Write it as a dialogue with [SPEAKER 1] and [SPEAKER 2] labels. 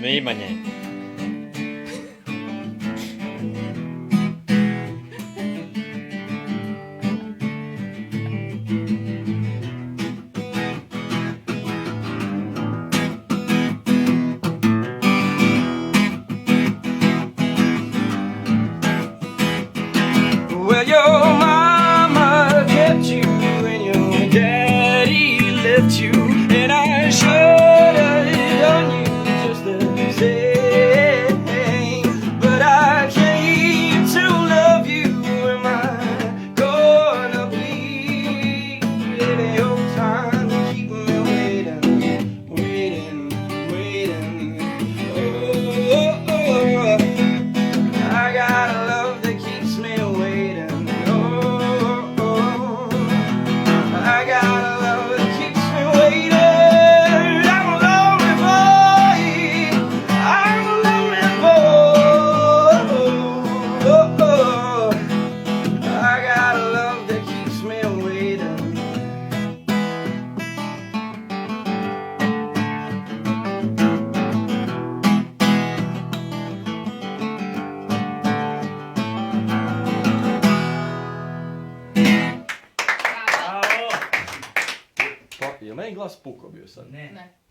[SPEAKER 1] Snimanje.
[SPEAKER 2] Well, your mama kept you and your daddy left you, and I should have done you just the same. But I came to love you. Am I gonna bleed? Baby, your time to keep me waiting, waiting, waiting. Oh, oh, oh. I got a love that keeps me waiting. Oh, oh. I got a love that keeps me waiting. I'm a lonely boy. I'm a lonely boy. Oh, oh. I got a love that keeps me waiting.
[SPEAKER 1] Pa, je li meni glas pukao bio sad?
[SPEAKER 3] Ne.